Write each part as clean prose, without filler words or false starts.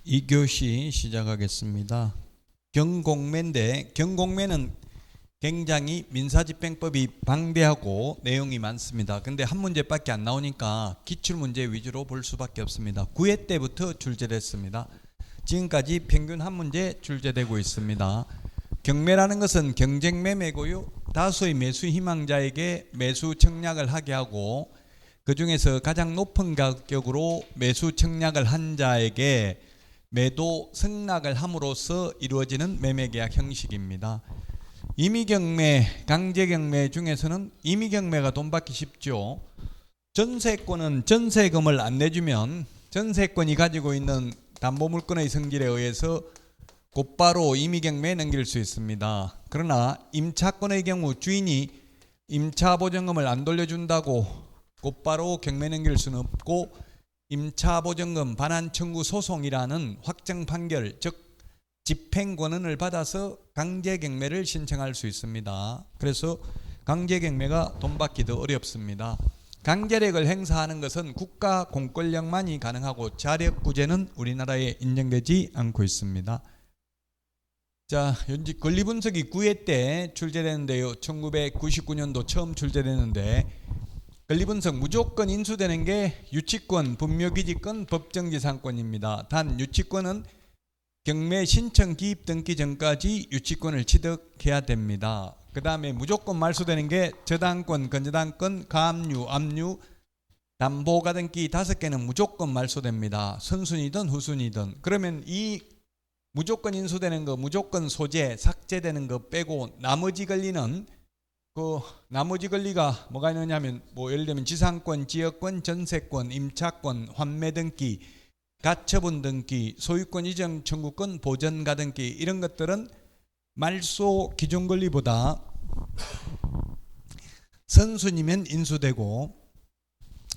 2교시 시작하겠습니다. 경공매인데 경공매는 굉장히 민사집행법이 방대하고 내용이 많습니다. 근데 한 문제밖에 안 나오니까 기출문제 위주로 볼 수밖에 없습니다. 9회 때부터 출제됐습니다. 지금까지 평균 한 문제 출제되고 있습니다. 경매라는 것은 경쟁매매고요. 다수의 매수 희망자에게 매수 청약을 하게 하고 그 중에서 가장 높은 가격으로 매수 청약을 한 자에게 매도 승낙을 함으로써 이루어지는 매매계약 형식입니다. 임의경매, 강제경매 중에서는 임의경매가 돈 받기 쉽죠. 전세권은 전세금을 안 내주면 전세권이 가지고 있는 담보물건의 성질에 의해서 곧바로 임의경매에 넘길 수 있습니다. 그러나 임차권의 경우 주인이 임차보증금을 안 돌려준다고 곧바로 경매 넘길 수는 없고 임차보증금 반환 청구 소송이라는 확정 판결, 즉 집행권한을 받아서 강제경매를 신청할 수 있습니다. 그래서 강제경매가 돈 받기 더 어렵습니다. 강제력을 행사하는 것은 국가 공권력만이 가능하고 자력구제는 우리나라에 인정되지 않고 있습니다. 자, 현재 권리분석이 9회 때 출제되는데요. 1999년도 처음 출제되는데 권리분석 무조건 인수되는 게 유치권, 분묘기지권, 법정지상권입니다. 단 유치권은 경매 신청 기입 등기 전까지 유치권을 취득해야 됩니다. 그 다음에 무조건 말소되는 게 저당권, 건저당권, 가압류, 압류, 담보가등기 5개는 무조건 말소됩니다. 선순위든 후순위든. 그러면 이 무조건 인수되는 거, 무조건 소재, 삭제되는 거 빼고 나머지 권리는 나머지 권리가 뭐가 있느냐면 예를 들면 지상권, 지역권, 전세권, 임차권, 환매 등기, 가처분 등기, 소유권 이전 청구권, 보전가 등기 이런 것들은 말소 기준 권리보다 선순위면 인수되고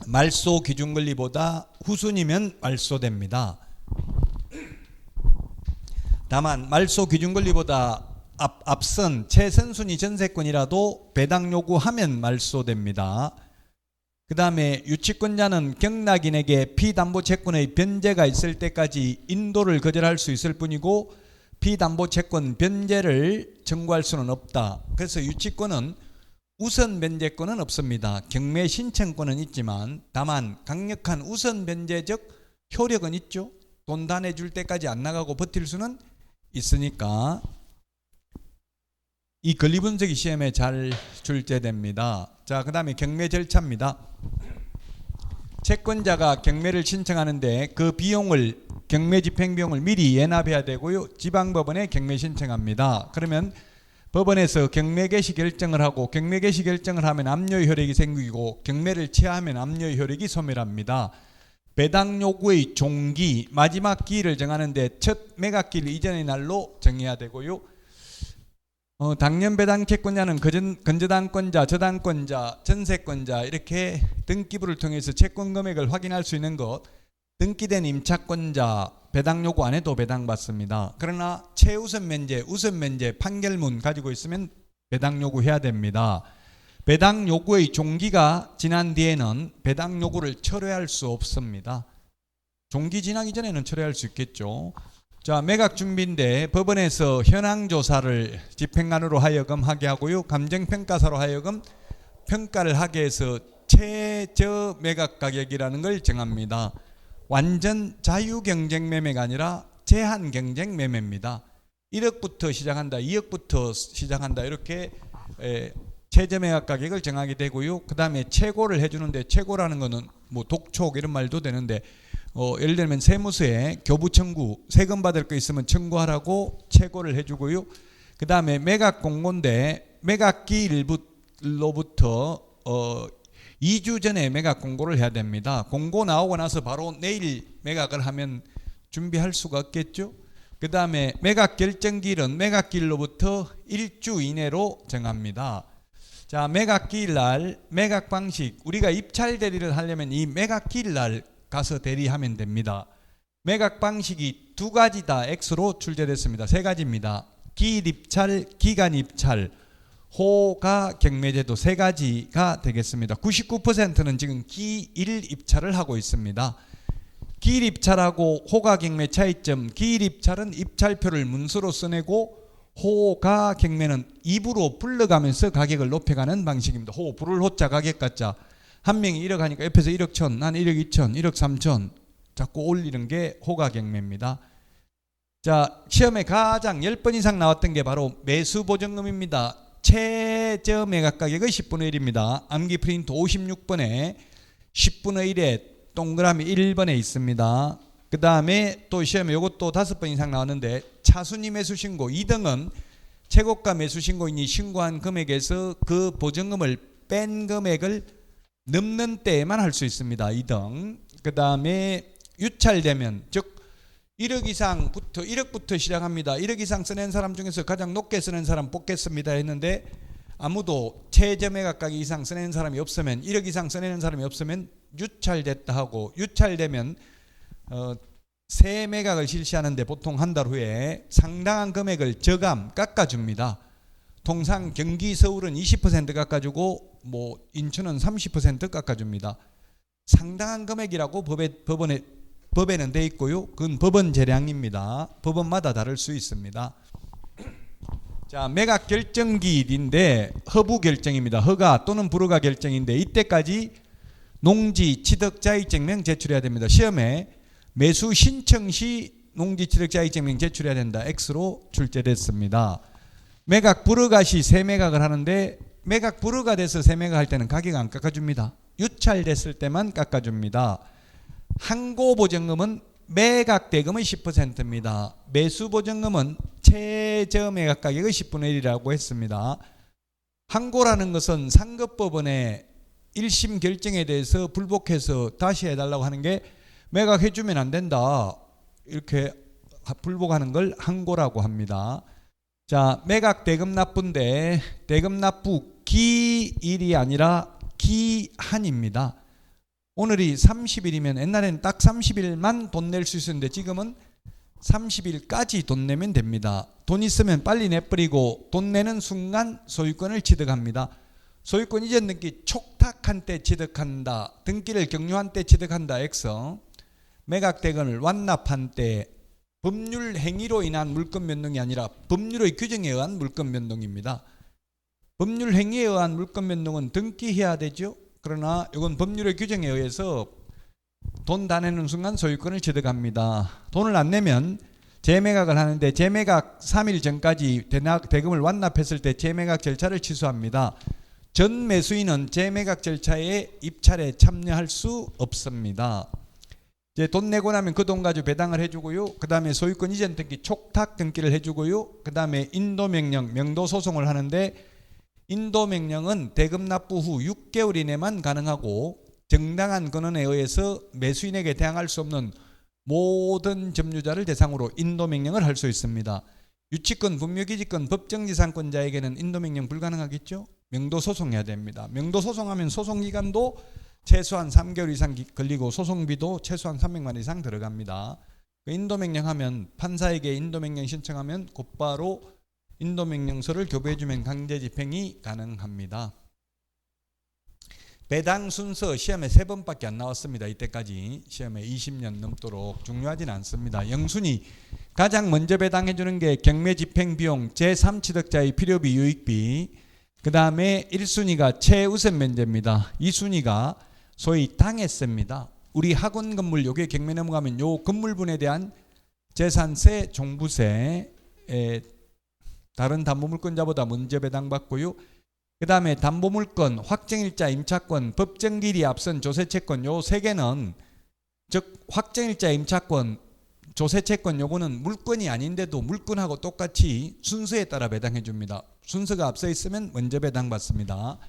말소 기준 권리보다 후순위면 말소됩니다. 다만 말소 기준 권리보다 앞선 최선순위 전세권이라도 배당 요구하면 말소됩니다. 그 다음에 유치권자는 경락인에게 피담보채권의 변제가 있을 때까지 인도를 거절할 수 있을 뿐이고 피담보채권 변제를 청구할 수는 없다. 그래서 유치권은 우선 변제권은 없습니다. 경매 신청권은 있지만 다만 강력한 우선 변제적 효력은 있죠. 돈 다 내줄 때까지 안 나가고 버틸 수는 있으니까 이 권리분석이 시험에 잘 출제됩니다. 자, 그 다음에 경매 절차입니다. 채권자가 경매를 신청하는데 그 비용을 경매 집행비용을 미리 예납해야 되고요. 지방법원에 경매 신청합니다. 그러면 법원에서 경매 개시 결정을 하고 경매 개시 결정을 하면 압류의 효력이 생기고 경매를 취하하면 압류의 효력이 소멸합니다. 배당 요구의 종기, 마지막 기일을 정하는데 첫 매각기일 이전의 날로 정해야 되고요. 당년 배당 채권자는 건저당권자, 저당권자, 전세권자 이렇게 등기부를 통해서 채권 금액을 확인할 수 있는 것, 등기된 임차권자 배당 요구 안 해도 배당받습니다. 그러나 최우선 면제, 우선 면제, 판결문 가지고 있으면 배당 요구해야 됩니다. 배당 요구의 종기가 지난 뒤에는 배당 요구를 철회할 수 없습니다. 종기 지나기 전에는 철회할 수 있겠죠. 자, 매각 준비인데 법원에서 현황 조사를 집행관으로 하여금 하게 하고요. 감정평가사로 하여금 평가를 하게 해서 최저 매각 가격이라는 걸 정합니다. 완전 자유 경쟁 매매가 아니라 제한 경쟁 매매입니다. 1억부터 시작한다, 2억부터 시작한다 이렇게 최저 매각 가격을 정하게 되고요. 그 다음에 최고를 해주는데 최고라는 거는 독촉 이런 말도 되는데 예를 들면 세무서에 교부 청구, 세금 받을 거 있으면 청구하라고 최고를 해주고요. 그 다음에 매각 공고인데 매각기일로부터 2주 전에 매각 공고를 해야 됩니다. 공고 나오고 나서 바로 내일 매각을 하면 준비할 수가 없겠죠. 그 다음에 매각 결정기일은 매각기일로부터 1주 이내로 정합니다. 자, 매각기일날 매각 방식, 우리가 입찰 대리를 하려면 이 매각기일날 가서 대리하면 됩니다. 매각 방식이 2가지다 X로 출제됐습니다. 3가지입니다. 기일 입찰, 기간 입찰, 호가 경매제도 3가지가 되겠습니다. 99%는 지금 기일 입찰을 하고 있습니다. 기일입찰하고 호가경매 차이점. 기일입찰은 입찰표를 문서로 써내고 호가경매는 입으로 불러가면서 가격을 높여가는 방식입니다. 호, 불을 호자, 가격 가자. 한 명이 1억 하니까 옆에서 1억 1천, 난 1억 2천, 1억 3천 자꾸 올리는 게 호가경매입니다. 자, 시험에 가장 10번 이상 나왔던 게 바로 매수보증금입니다. 최저 매각 가격의 10분의 1입니다. 암기 프린트 56번에 10분의 1에 동그라미 1번에 있습니다. 그 다음에 또 시험에 이것도 5번 이상 나왔는데 차순위 매수신고 2등은 최고가 매수신고인이 신고한 금액에서 그 보증금을 뺀 금액을 넘는 때에만 할 수 있습니다. 2등. 그 다음에 유찰되면 즉 1억 이상부터 1억부터 시작합니다. 1억 이상 써낸 사람 중에서 가장 높게 써낸 사람 뽑겠습니다 했는데 아무도 최저 매각 가격 이상 써낸 사람이 없으면 1억 이상 써내는 사람이 없으면 유찰됐다 하고 유찰되면 새 매각을 실시하는데 보통 한 달 후에 상당한 금액을 저감 깎아줍니다. 통상 경기 서울은 20% 깎아주고 뭐 인천은 30% 깎아줍니다. 상당한 금액이라고 법에는 돼 있고요. 그건 법원 재량입니다. 법원마다 다를 수 있습니다. 자, 매각 결정기일인데 허부 결정입니다. 허가 또는 불허가 결정인데 이때까지 농지 취득 자익증명 제출해야 됩니다. 시험에 매수 신청 시 농지 취득 자익증명 제출해야 된다. X로 출제됐습니다. 매각 불허가 시 새매각을 하는데 매각 불허가 돼서 새매각 할 때는 가격 안 깎아줍니다. 유찰됐을 때만 깎아줍니다. 항고보증금은 매각 대금의 10%입니다. 매수보증금은 최저 매각 가격의 10분의 1이라고 했습니다. 항고라는 것은 상급법원의 1심 결정에 대해서 불복해서 다시 해달라고 하는 게 매각해주면 안 된다 이렇게 불복하는 걸 항고라고 합니다. 자, 매각 대금 납부인데 대금 납부 기일이 아니라 기한입니다. 오늘이 30일이면 옛날에는 딱 30일만 돈 낼 수 있었는데 지금은 30일까지 돈 내면 됩니다. 돈 있으면 빨리 내버리고 돈 내는 순간 소유권을 취득합니다. 소유권 이전 등기 촉탁한 때 취득한다. 등기를 격려한 때 취득한다. X. 매각 대금을 완납한 때 법률 행위로 인한 물권 변동이 아니라 법률의 규정에 의한 물권 변동입니다. 법률 행위에 의한 물권 변동은 등기해야 되죠. 그러나 이건 법률의 규정에 의해서 돈 다 내는 순간 소유권을 취득합니다. 돈을 안 내면 재매각을 하는데 재매각 3일 전까지 대금을 완납했을 때 재매각 절차를 취소합니다. 전 매수인은 재매각 절차에 입찰에 참여할 수 없습니다. 이제 돈 내고 나면 그 돈 가지고 배당을 해주고요. 그 다음에 소유권 이전 등기 촉탁 등기를 해주고요. 그 다음에 인도명령 명도소송을 하는데 인도명령은 대금 납부 후 6개월 이내만 가능하고 정당한 근원에 의해서 매수인에게 대항할 수 없는 모든 점유자를 대상으로 인도명령을 할 수 있습니다. 유치권, 분묘기지권, 법정지상권자에게는 인도명령 불가능하겠죠? 명도소송해야 됩니다. 명도소송하면 소송기간도 최소한 3개월 이상 걸리고 소송비도 최소한 300만 원 이상 들어갑니다. 인도명령하면 판사에게 인도명령 신청하면 곧바로 인도명령서를 교부해주면 강제집행이 가능합니다. 배당 순서 시험에 3번밖에 안 나왔습니다. 이때까지 시험에 20년 넘도록 중요하진 않습니다. 영순위 가장 먼저 배당해주는 게 경매집행비용 제3취득자의 필요비 유익비, 그 다음에 1순위가 최우선 면제입니다. 2순위가 소위 당해세입니다. 우리 학원 건물 요게 경매 넘어가면 요 건물분에 대한 재산세, 종부세, 다른 담보물권자보다 먼저 배당받고요. 그 다음에 담보물권, 확정일자, 임차권, 법정기일이 앞선 조세채권 요 3개는 즉 확정일자, 임차권, 조세채권 요거는 물권이 아닌데도 물권하고 똑같이 순서에 따라 배당해 줍니다. 순서가 앞서 있으면 먼저 배당받습니다.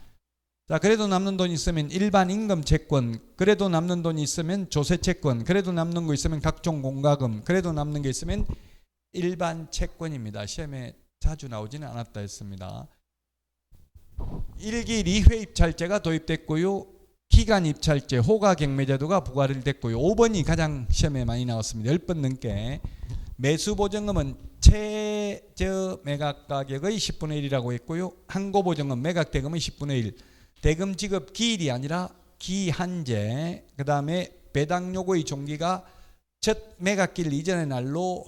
자, 그래도 남는 돈이 있으면 일반 임금채권, 그래도 남는 돈이 있으면 조세채권, 그래도 남는 거 있으면 각종 공과금, 그래도 남는 게 있으면 일반 채권입니다. 시험에 자주 나오지는 않았다 했습니다. 1기 2회 입찰제가 도입됐고요. 기간 입찰제, 호가 경매제도가 부과됐고요. 5번이 가장 시험에 많이 나왔습니다. 10번 넘게. 매수보증금은 최저 매각 가격의 10분의 1이라고 했고요. 항고보증금 매각 대금의 10분의 1. 대금 지급 기일이 아니라 기한제. 그 다음에 배당 요구의 종기가 첫 매각길 이전의 날로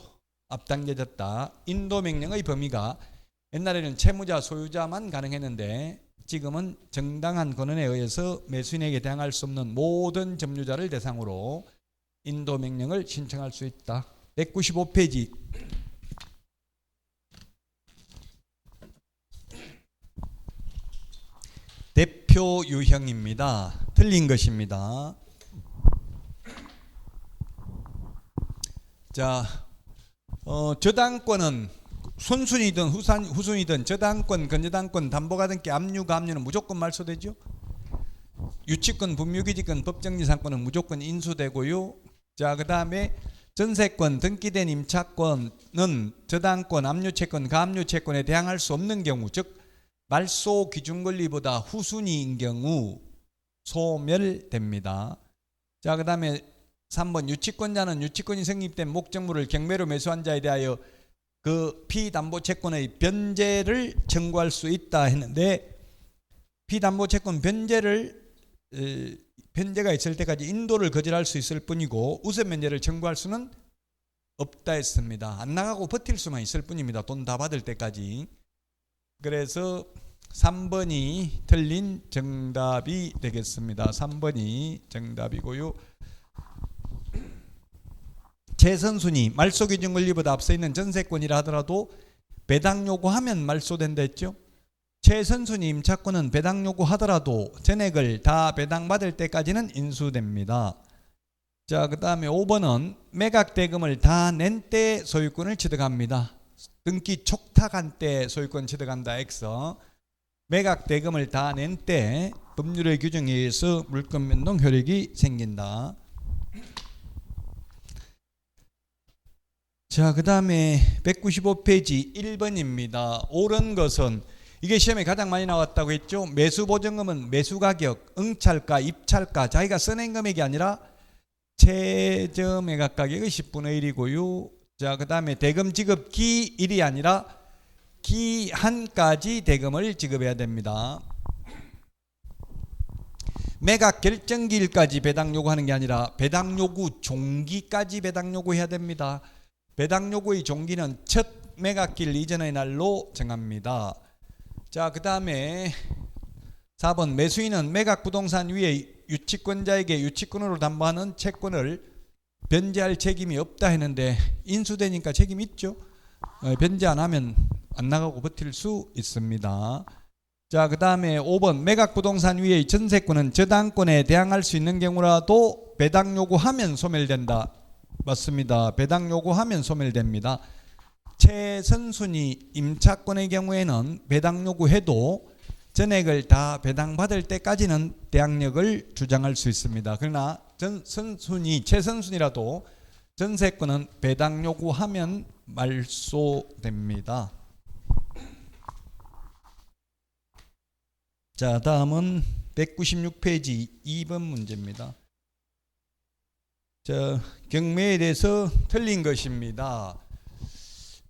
앞당겨졌다. 인도 명령의 범위가 옛날에는 채무자 소유자만 가능했는데 지금은 정당한 권한에 의해서 매수인에게 대항할 수 없는 모든 점유자를 대상으로 인도 명령을 신청할 수 있다. 195페이지. 대표 유형입니다. 틀린 것입니다. 자, 저당권은 손순이든 후순이든 저당권, 건저당권, 담보가등기, 압류가 압류는 무조건 말소되죠. 유치권, 분묘기지권, 법정지상권은 무조건 인수되고요. 자, 그 다음에 전세권, 등기된 임차권은 저당권, 압류채권, 가압류채권에 대항할 수 없는 경우, 즉 말소 기준 권리보다 후순위인 경우 소멸됩니다. 자, 그 다음에 3번 유치권자는 유치권이 성립된 목적물을 경매로 매수한 자에 대하여 그 피담보채권의 변제를 청구할 수 있다 했는데 피담보채권 변제가 있을 때까지 인도를 거절할 수 있을 뿐이고 우선 변제를 청구할 수는 없다 했습니다. 안 나가고 버틸 수만 있을 뿐입니다. 돈 다 받을 때까지. 그래서 3번이 틀린 정답이 되겠습니다. 3번이 정답이고요. 최선순위 말소기준 권리보다 앞서 있는 전세권이라 하더라도 배당 요구하면 말소된다 했죠. 최선순위 임차권은 배당 요구하더라도 전액을 다 배당받을 때까지는 인수됩니다. 자, 그 다음에 5번은 매각대금을 다 낸 때 소유권을 취득합니다. 등기 촉탁한 때 소유권 취득한다. X. 매각대금을 다 낸 때 법률의 규정에 의해서 물권 변동 효력이 생긴다. 자, 그 다음에 195페이지 1번입니다. 옳은 것은 이게 시험에 가장 많이 나왔다고 했죠. 매수보증금은 매수가격, 응찰가, 입찰가 자기가 써낸 금액이 아니라 최저 매각가격의 10분의 1이고요. 자, 그 다음에 대금 지급 기일이 아니라 기한까지 대금을 지급해야 됩니다. 매각 결정기일까지 배당 요구하는 게 아니라 배당 요구 종기까지 배당 요구해야 됩니다. 배당 요구의 종기는 첫 매각길 이전의 날로 정합니다. 자, 그 다음에 4번 매수인은 매각 부동산 위에 유치권자에게 유치권으로 담보하는 채권을 변제할 책임이 없다 했는데 인수되니까 책임 있죠. 변제 안 하면 안 나가고 버틸 수 있습니다. 자, 그 다음에 5번 매각 부동산 위의 전세권은 저당권에 대항할 수 있는 경우라도 배당 요구하면 소멸된다. 맞습니다. 배당 요구하면 소멸됩니다. 최선순위 임차권의 경우에는 배당 요구해도 전액을 다 배당받을 때까지는 대항력을 주장할 수 있습니다. 그러나 최선순위라도 전세권은 배당 요구하면 말소됩니다. 자, 다음은 196페이지 2번 문제입니다. 자, 경매에 대해서 틀린 것입니다.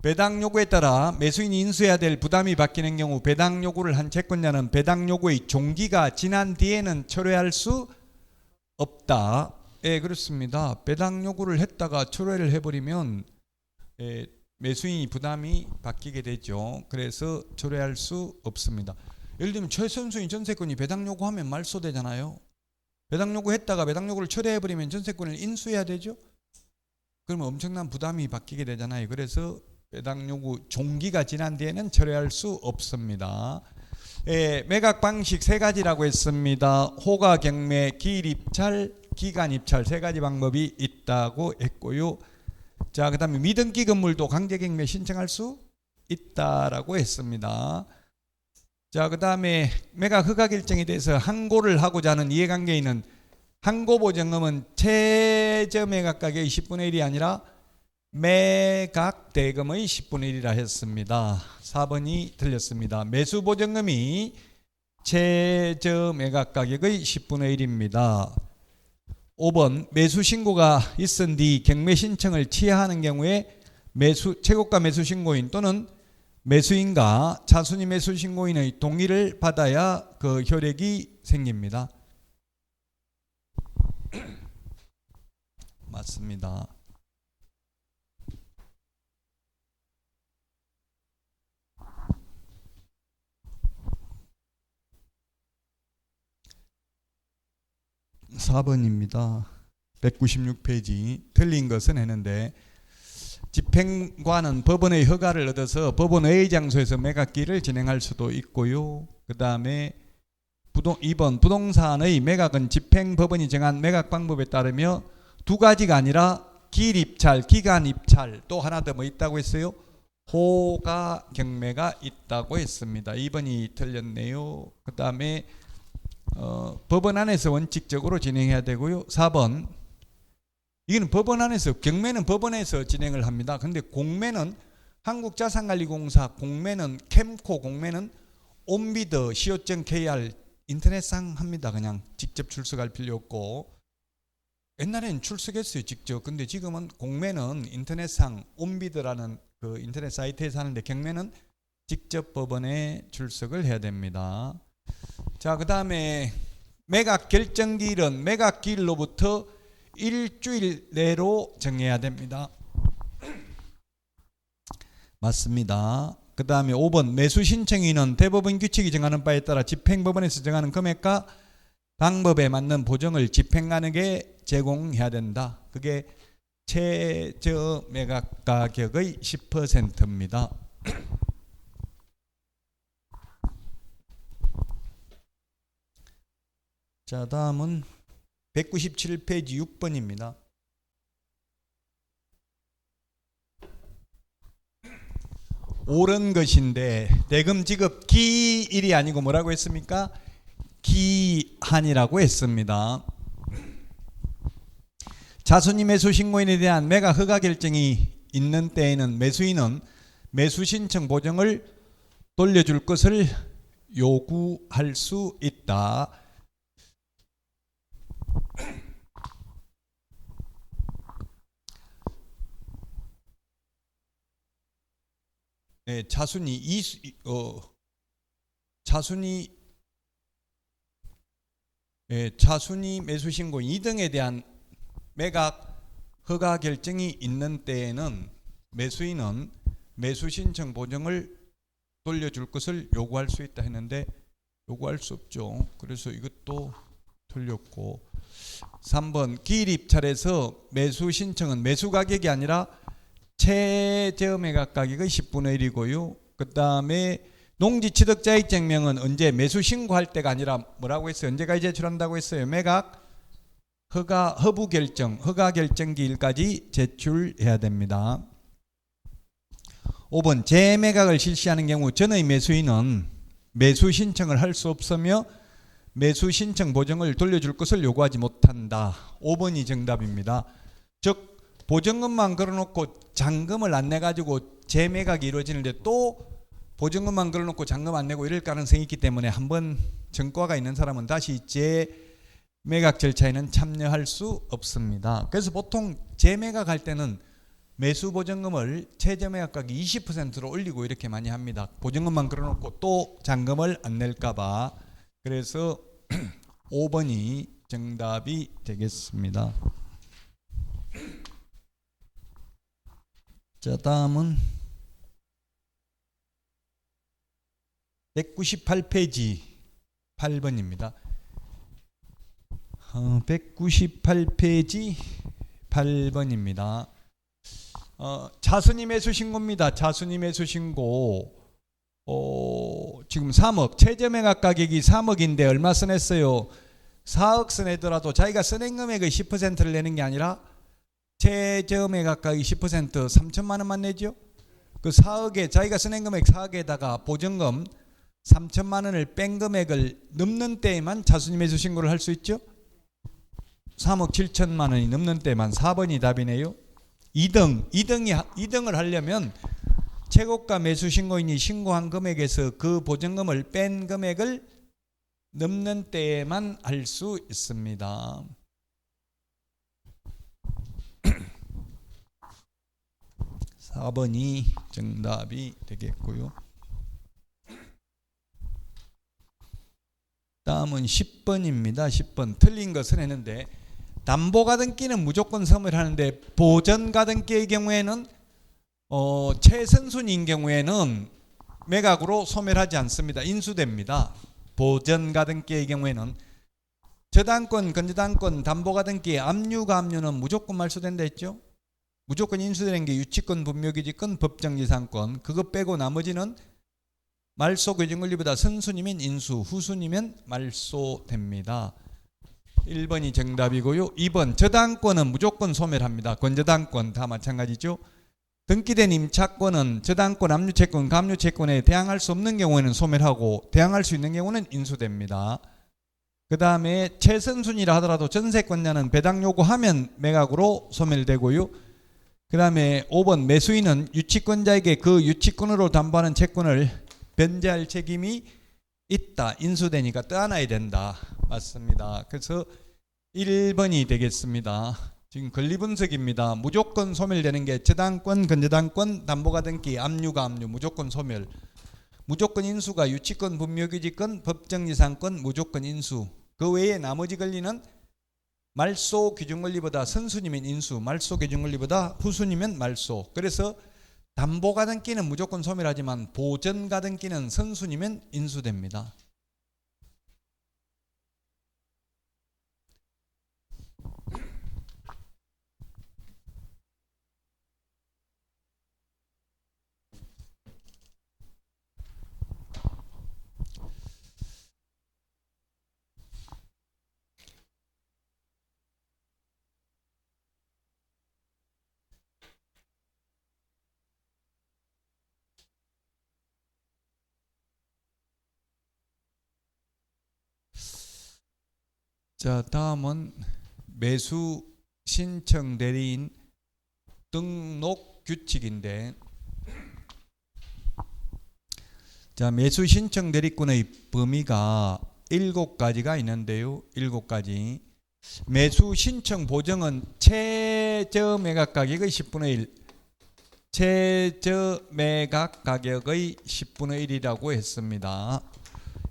배당 요구에 따라 매수인이 인수해야 될 부담이 바뀌는 경우 배당 요구를 한 채권자는 배당 요구의 종기가 지난 뒤에는 철회할 수 없다. 예, 그렇습니다. 배당 요구를 했다가 철회를 해버리면 매수인이 부담이 바뀌게 되죠. 그래서 철회할 수 없습니다. 예를 들면 최선순위 전세권이 배당 요구하면 말소되잖아요. 배당 요구했다가 배당 요구를 철회해버리면 전세권을 인수해야 되죠. 그러면 엄청난 부담이 바뀌게 되잖아요. 그래서 배당 요구 종기가 지난 뒤에는 철회할 수 없습니다. 매각 방식 세 가지라고 했습니다. 호가, 경매, 기일 입찰, 기간 입찰 세 가지 방법이 있다고 했고요. 자, 그 다음에 미등기 건물도 강제 경매 신청할 수 있다라고 했습니다. 자, 그 다음에 매각 허가 결정에 대해서 항고를 하고자 하는 이해관계인은 항고보증금은 최저 매각 가격의 10분의 1이 아니라 매각 대금의 10분의 1이라 했습니다. 4번이 틀렸습니다. 매수보증금이 최저 매각 가격의 10분의 1입니다. 5번 매수신고가 있은 뒤 경매 신청을 취하하는 경우에 최고가 매수신고인 또는 매수인과 차순위 매수신고인의 동의를 받아야 그 효력이 생깁니다. 맞습니다. 4번입니다. 196페이지. 틀린 것은 했는데 집행관은 법원의 허가를 얻어서 법원 외의 장소에서 매각기를 진행할 수도 있고요. 그 다음에 2번 부동산의 매각은 집행법원이 정한 매각 방법에 따르며 두 가지가 아니라 길 입찰, 기간 입찰, 또 하나 더 뭐 있다고 했어요? 호가 경매가 있다고 했습니다. 2번이 틀렸네요. 그 다음에 법원 안에서 원칙적으로 진행해야 되고요. 4번 이거는 법원 안에서, 경매는 법원에서 진행을 합니다. 근데 공매는 한국자산관리공사, 공매는 캠코, 공매는 온비더, co.kr 인터넷상 합니다. 그냥 직접 출석할 필요 없고. 옛날에는 출석했어요, 직접. 근데 지금은 공매는 인터넷상 온비더라는 그 인터넷 사이트에서 하는데 경매는 직접 법원에 출석을 해야 됩니다. 자, 그 다음에 매각 결정기일은 매각기일로부터 일주일 내로 정해야 됩니다. 맞습니다. 그 다음에 5번 매수 신청인은 대법원 규칙이 정하는 바에 따라 집행법원에서 정하는 금액과 방법에 맞는 보증을 집행관에게 제공해야 된다. 그게 최저 매각 가격의 10%입니다. 자, 다음은 197페이지 6번입니다. 옳은 것인데 대금 지급 기일이 아니고 뭐라고 했습니까? 기한이라고 했습니다. 자순이 매수 신고인에 대한 매각 허가 결정이 있는 때에는 매수인은 매수 신청 보증을 돌려줄 것을 요구할 수 있다. 네, 자순이 매수 신고인 2등에 대한 매각 허가 결정이 있는 때에는 매수인은 매수 신청 보증을 돌려줄 것을 요구할 수 있다 했는데 요구할 수 없죠. 그래서 이것도 틀렸고 3번 기일 입찰에서 매수 신청은 매수 가격이 아니라 최저 매각 가격의 10분의 1이고요. 그 다음에 농지 취득자익 증명은 언제 매수 신고할 때가 아니라 뭐라고 했어요? 언제까지 제출한다고 했어요? 매각 허부 결정, 허가 결정 기일까지 제출해야 됩니다. 5번 재매각을 실시하는 경우 전의 매수인은 매수 신청을 할 수 없으며 매수 신청 보증을 돌려줄 것을 요구하지 못한다. 5번이 정답입니다. 즉 보증금만 걸어놓고 잔금을 안 내가지고 재매각이 이루어지는데 또 보증금만 걸어놓고 잔금 안 내고 이럴 가능성이 있기 때문에 한번 전과가 있는 사람은 다시 재매각 절차에는 참여할 수 없습니다. 그래서 보통 재매각할 때는 매수 보증금을 최저 매각 가격 20%로 올리고 이렇게 많이 합니다. 보증금만 걸어놓고 또 잔금을 안 낼까봐. 그래서 5번이 정답이 되겠습니다. 자, 다음은 198페이지 8번입니다. 198페이지 8번입니다. 자순이 매수 신고입니다. 자순이 매수 신고. 지금 3억, 최저 매각 가격이 3억인데 얼마 써냈어요? 4억 써내더라도 자기가 써낸 금액의 10%를 내는 게 아니라 최저 매각 가격이 10% 3천만 원만 내죠. 그 4억에 자기가 써낸 금액 4억에다가 보증금 3천만 원을 뺀 금액을 넘는 때에만 자순이 매수 신고를 할 수 있죠. 3억 7천만 원이 넘는 때만. 4번이 답이네요. 2등을 하려면 최고가 매수 신고인이 신고한 금액에서 그 보증금을 뺀 금액을 넘는 때에만 할 수 있습니다. 4번이 정답이 되겠고요. 다음은 10번입니다. 10번 틀린 것을 했는데 담보가등기는 무조건 소멸하는데 보전가등기의 경우에는 최선순위인 경우에는 매각으로 소멸하지 않습니다. 인수됩니다. 보전가등기의 경우에는 저당권, 건저당권, 담보가 등기, 압류가 무조건 말소된다 했죠. 무조건 인수되는 게 유치권, 분묘기지권, 법정지상권. 그거 빼고 나머지는 말소 규정권리보다 선순위면 인수, 후순위면 말소됩니다. 1번이 정답이고요. 2번 저당권은 무조건 소멸합니다. 건저당권 다 마찬가지죠. 등기된 임차권은 저당권, 압류채권, 감류채권에 대항할 수 없는 경우에는 소멸하고 대항할 수 있는 경우는 인수됩니다. 그 다음에 최선순위라 하더라도 전세권자는 배당 요구하면 매각으로 소멸되고요. 그 다음에 5번 매수인은 유치권자에게 그 유치권으로 담보하는 채권을 변제할 책임이 있다. 인수되니까 떠안아야 된다. 맞습니다. 그래서 1번이 되겠습니다. 지금 권리분석입니다. 무조건 소멸되는 게 저당권, 건저당권, 담보가 등기, 압류가 무조건 소멸. 무조건 인수가 유치권, 분묘기지권, 법정지상권 무조건 인수. 그 외에 나머지 권리는 말소 규정권리보다 선순위면 인수, 말소 규정권리보다 후순위면 말소. 그래서 담보가 등기는 무조건 소멸하지만 보전가 등기는 선순위면 인수됩니다. 자, 다음은 매수 신청 대리인 등록 규칙인데, 자, 매수 신청 대리권의 범위가 7가지가 있는데요. 7가지. 매수 신청 보정은 최저 매각 가격의 10분의 1, 최저 매각 가격의 10분의 1이라고 했습니다.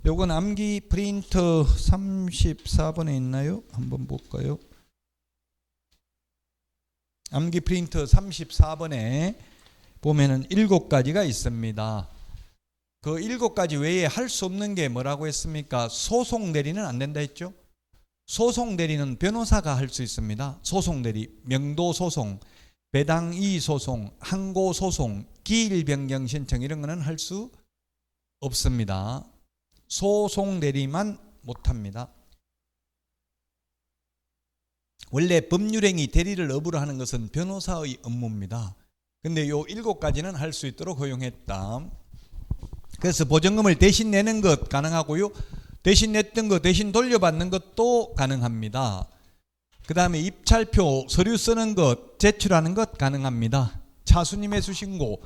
요건 암기 프린터 34번에 있나요? 한번 볼까요? 암기 프린터 34번에 보면은 7가지가 있습니다. 그 7가지 외에 할 수 없는 게 뭐라고 했습니까? 소송 대리는 안 된다 했죠? 소송 대리는 변호사가 할 수 있습니다. 소송 대리, 명도 소송, 배당 이의 소송, 항고 소송, 기일 변경 신청 이런 거는 할 수 없습니다. 소송 대리만 못합니다. 원래 법률행위 대리를 업으로 하는 것은 변호사의 업무입니다. 근데 요 7가지는 할 수 있도록 허용했다. 그래서 보증금을 대신 내는 것 가능하고요. 대신 냈던 거 대신 돌려받는 것도 가능합니다. 그 다음에 입찰표 서류 쓰는 것 제출하는 것 가능합니다. 차순위 매수신고,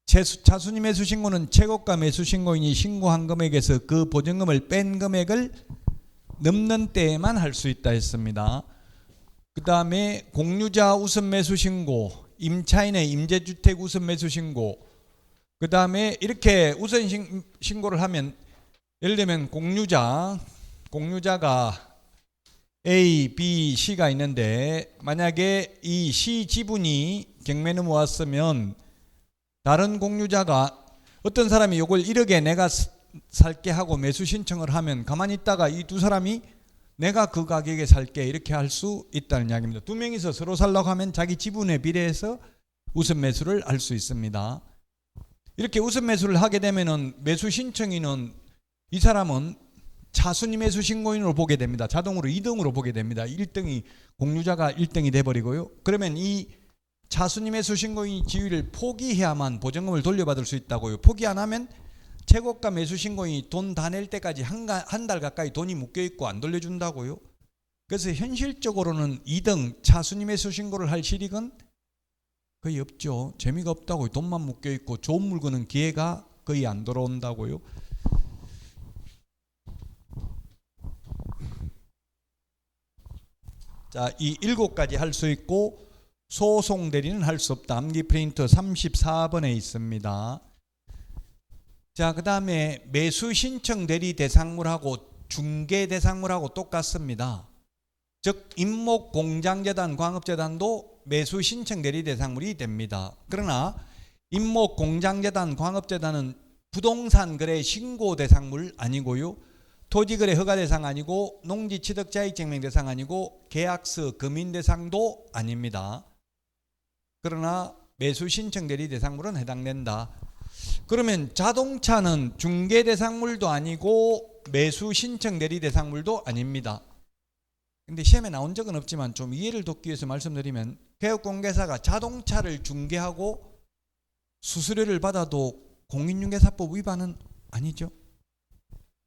차순위 매수신고는 최고가 매수신고인이 신고한 금액에서 그 보증금을 뺀 금액을 넘는 때에만 할 수 있다 했습니다. 그 다음에 공유자 우선 매수신고, 임차인의 임대주택 우선 매수신고, 그 다음에 이렇게 우선 신고를 하면 예를 들면 공유자가 A, B, C가 있는데 만약에 이 C 지분이 경매 넘어왔으면 다른 공유자가 어떤 사람이 이걸 1억에 내가 살게 하고 매수 신청을 하면 가만히 있다가 이 두 사람이 내가 그 가격에 살게 이렇게 할 수 있다는 이야기입니다. 두 명이서 서로 살려고 하면 자기 지분에 비례해서 우선 매수를 할 수 있습니다. 이렇게 우선 매수를 하게 되면은 매수 신청인은 이 사람은 차순위 매수 신고인으로 보게 됩니다. 자동으로 2등으로 보게 됩니다. 1등이 공유자가 1등이 돼버리고요. 그러면 이 차순위 매수 신고인 지위를 포기해야만 보증금을 돌려받을 수 있다고요. 포기 안 하면 최고가 매수 신고인이 돈 다 낼 때까지 한 달 가까이 돈이 묶여 있고 안 돌려준다고요. 그래서 현실적으로는 2등 차순위 매수 신고를 할 실익은 거의 없죠. 재미가 없다고요. 돈만 묶여 있고 좋은 물건은 기회가 거의 안 돌아온다고요. 자, 이 7가지 할 수 있고 소송 대리는 할 수 없다. 암기 프린터 34번에 있습니다. 자, 그 다음에 매수 신청 대리 대상물하고 중개 대상물하고 똑같습니다. 즉 임목 공장재단 광업재단도 매수 신청 대리 대상물이 됩니다. 그러나 임목 공장재단 광업재단은 부동산 거래 신고 대상물 아니고요. 토지거래 허가 대상 아니고 농지취득자익증명 대상 아니고 계약서 금인 대상도 아닙니다. 그러나 매수 신청 대리 대상물은 해당된다. 그러면 자동차는 중개 대상물도 아니고 매수 신청 대리 대상물도 아닙니다. 근데 시험에 나온 적은 없지만 좀 이해를 돕기 위해서 말씀드리면 개업공개사가 자동차를 중개하고 수수료를 받아도 공인중개사법 위반은 아니죠.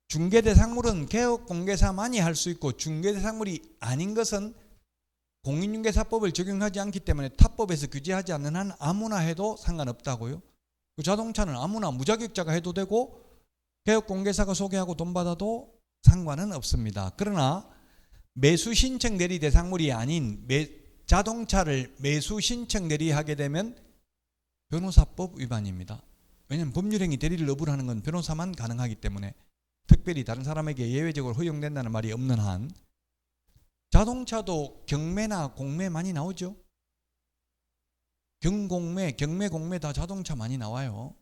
중개대상물은 개업공개사만이 할 수 있고 중개대상물이 아닌 것은 공인중개사법을 적용하지 않기 때문에 타법에서 규제하지 않는 한 아무나 해도 상관없다고요. 그 자동차는 아무나 무자격자가 해도 되고 개업공개사가 소개하고 돈 받아도 상관은 없습니다. 그러나 매수신청 대리 대상물이 아닌 자동차를 매수신청 대리하게 되면 변호사법 위반입니다. 왜냐하면 법률행위 대리를 어부하는 건 변호사만 가능하기 때문에 특별히 다른 사람에게 예외적으로 허용된다는 말이 없는 한 자동차도 경매나 공매 많이 나오죠. 경공매, 경매, 공매 다 자동차 많이 나와요.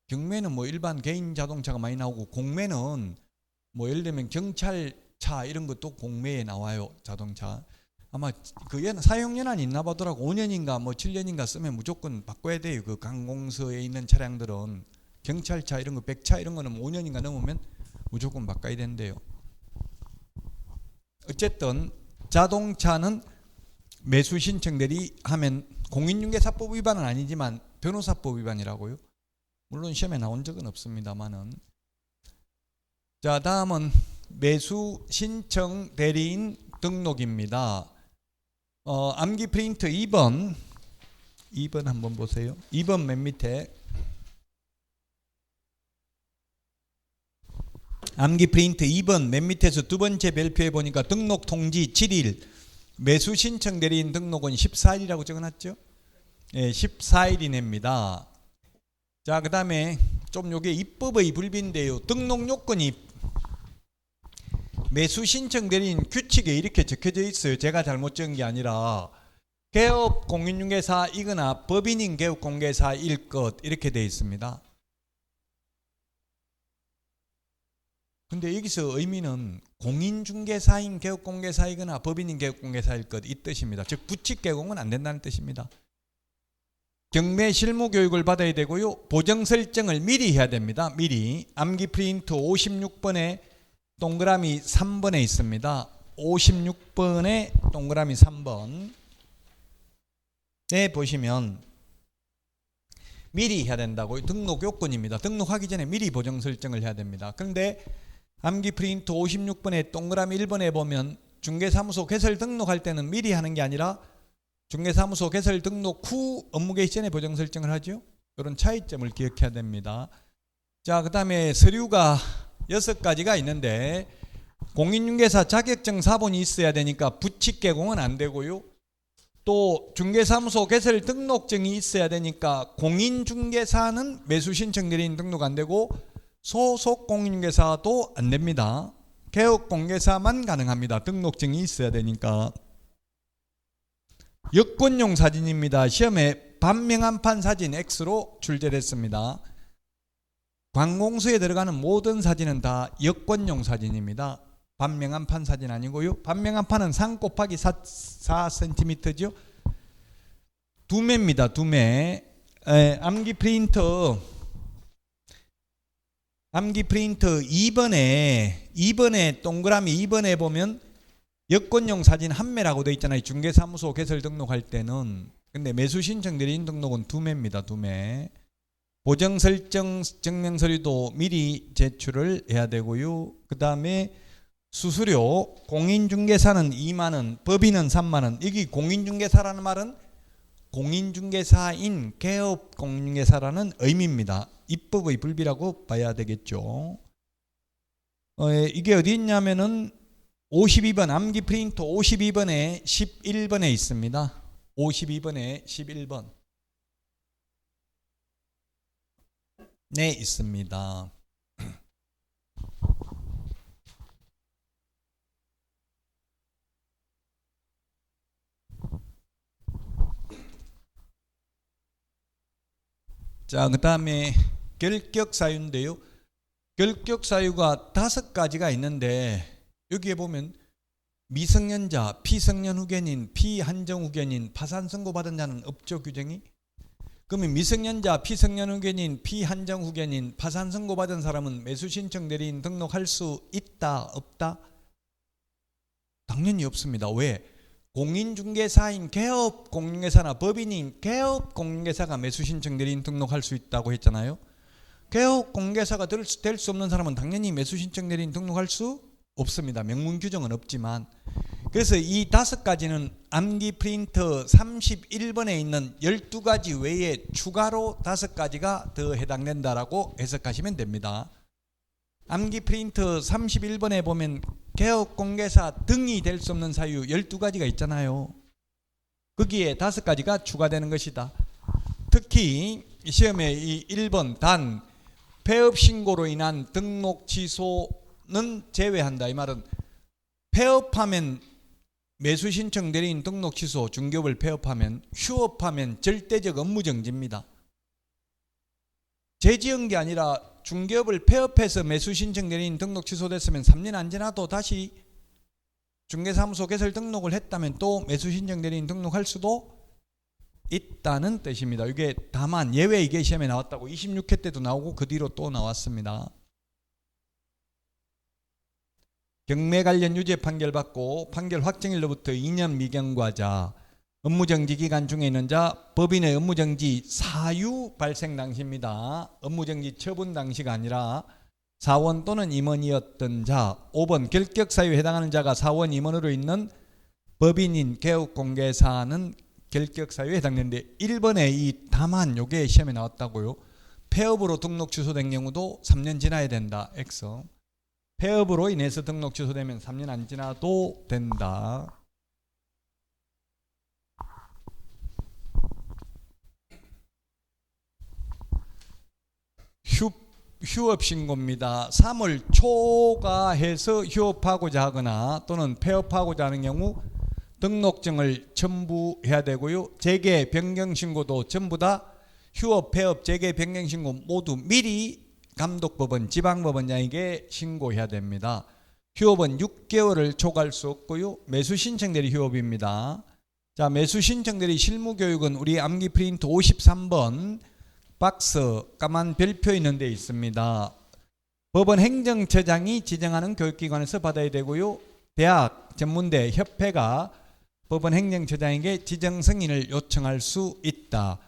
경매는 뭐 일반 개인 자동차가 많이 나오고 공매는 뭐 예를 들면 경찰차 이런 것도 공매에 나와요. 자동차. 아마 그 사용연한이 있나 보더라고. 5년인가 뭐 7년인가 쓰면 무조건 바꿔야 돼요. 그 관공서에 있는 차량들은 경찰차 이런 거 100차 이런 거는 5년인가 넘으면 무조건 바꿔야 된대요. 어쨌든 자동차는 매수 신청 대리 하면 공인중개사법 위반은 아니지만 변호사법 위반이라고요. 물론 시험에 나온 적은 없습니다만은. 자, 다음은 매수 신청 대리인 등록입니다. 암기 프린트 2번 한번 보세요. 2번 맨 밑에 암기 프린트 2번 맨 밑에서 두 번째 별표에 보니까 등록 통지 7일, 매수 신청 대리인 등록은 14일이라고 적어놨죠. 예, 14일이냅니다. 자, 그 다음에 좀 요게 입법의 불비인데요. 등록 요건이 매수 신청 대리인 규칙에 이렇게 적혀져 있어요. 제가 잘못 적은 게 아니라 개업 공인중개사이거나 법인인 개업 공개사일 것 이렇게 되어 있습니다. 근데 여기서 의미는 공인중개사인 개업공개사이거나 법인인 개업공개사일 것 이 뜻입니다. 즉 부칙개공은 안 된다는 뜻입니다. 경매 실무 교육을 받아야 되고요. 보정 설정을 미리 해야 됩니다. 미리. 암기 프린트 56번에 동그라미 3번에 있습니다. 56번에 동그라미 3번 네 보시면 미리 해야 된다고요. 등록 요건입니다. 등록하기 전에 미리 보정 설정을 해야 됩니다. 그런데 암기 프린트 56번에 동그라미 1번에 보면 중개사무소 개설 등록할 때는 미리 하는 게 아니라 중개사무소 개설 등록 후 업무 개시 전에 보정 설정을 하죠. 이런 차이점을 기억해야 됩니다. 자, 그 다음에 서류가 6가지가 있는데 공인중개사 자격증 사본이 있어야 되니까 부칙개공은 안 되고요. 또 중개사무소 개설 등록증이 있어야 되니까 공인중개사는 매수신청 대리인 등록 안 되고 소속 공인중개사도 안 됩니다. 개업공개사만 가능합니다. 등록증이 있어야 되니까. 여권용 사진입니다. 시험에 반명한판 사진 X로 출제됐습니다. 관공서에 들어가는 모든 사진은 다 여권용 사진입니다. 반명한판 사진 아니고요. 반명한판은 3 곱하기 4cm죠. 2매입니다. 2매. 암기 프린터 2번에 동그라미 2번에 보면 여권용 사진 1매라고 되어 있잖아요. 중개사무소 개설 등록할 때는. 근데 매수신청 대리인 등록은 2매입니다. 2매. 보정 설정 증명서류도 미리 제출을 해야 되고요. 그 다음에 수수료 공인중개사는 2만원, 법인은 3만원. 여기 공인중개사라는 말은 공인중개사인 개업 공인중개사라는 의미입니다. 입법의 불비라고 봐야 되겠죠. 이게 어디 있냐면은 52번 암기 프린터 52번에 11번에 있습니다. 52번에 11번 네 있습니다. 자, 그 다음에 결격 사유인데요. 결격 사유가 5가지가 있는데 여기에 보면 미성년자, 피성년 후견인, 피한정 후견인, 파산 선고받은 자는 없죠, 규정이? 그러면 미성년자, 피성년 후견인, 피한정 후견인, 파산 선고받은 사람은 매수신청 대리인 등록할 수 있다, 없다? 당연히 없습니다. 왜? 공인중개사인 개업공인중개사나 법인인 개업공인중개사가 매수신청 대리인 등록할 수 있다고 했잖아요. 개업공인중개사가 될 수 없는 사람은 당연히 매수신청 대리인 등록할 수 없습니다. 명문 규정은 없지만. 그래서 이 5가지는 암기 프린터 31번에 있는 12가지 외에 추가로 5가지가 더 해당된다라고 해석하시면 됩니다. 암기 프린터 31번에 보면 개업공개사 등이 될 수 없는 사유 12가지가 있잖아요. 거기에 5가지가 추가되는 것이다. 특히 시험에 이 1번 단 폐업신고로 인한 등록 취소는 제외한다. 이 말은 폐업하면 매수신청 대리인 등록 취소, 중개업을 폐업하면, 휴업하면 절대적 업무정지입니다. 재지은 게 아니라 중개업을 폐업해서 매수신청 대리인 등록 취소됐으면 3년 안 지나도 다시 중개사무소 개설 등록을 했다면 또 매수신청 대리인 등록할 수도 있다는 뜻입니다. 이게 다만 예외 이게 시험에 나왔다고 26회 때도 나오고 그 뒤로 또 나왔습니다. 경매 관련 유죄 판결 받고 판결 확정일로부터 2년 미경과자, 업무정지 기간 중에 있는 자, 법인의 업무정지 사유 발생 당시입니다. 업무정지 처분 당시가 아니라 사원 또는 임원이었던 자. 5번 결격 사유에 해당하는 자가 사원 임원으로 있는 법인인 개업공개사는 결격 사유에 해당되는데 1번에 이 다만 요게 시험에 나왔다고요. 폐업으로 등록 취소된 경우도 3년 지나야 된다. X. 폐업으로 인해서 등록 취소되면 3년 안 지나도 된다. 휴업 신고입니다. 3월 초과해서 휴업하고자 하거나 또는 폐업하고자 하는 경우 등록증을 첨부해야 되고요. 재개 변경 신고도 전부 다 휴업, 폐업, 재개 변경 신고 모두 미리 감독법원, 지방법원장에게 신고해야 됩니다. 휴업은 6개월을 초과할 수 없고요. 매수신청 대리 휴업입니다. 자, 매수신청 대리 실무교육은 우리 암기 프린트 53번 박스 까만 별표 있는 데 있습니다. 법원 행정처장이 지정하는 교육기관에서 받아야 되고요. 대학, 전문대, 협회가 법원 행정처장에게 지정 승인을 요청할 수 있다.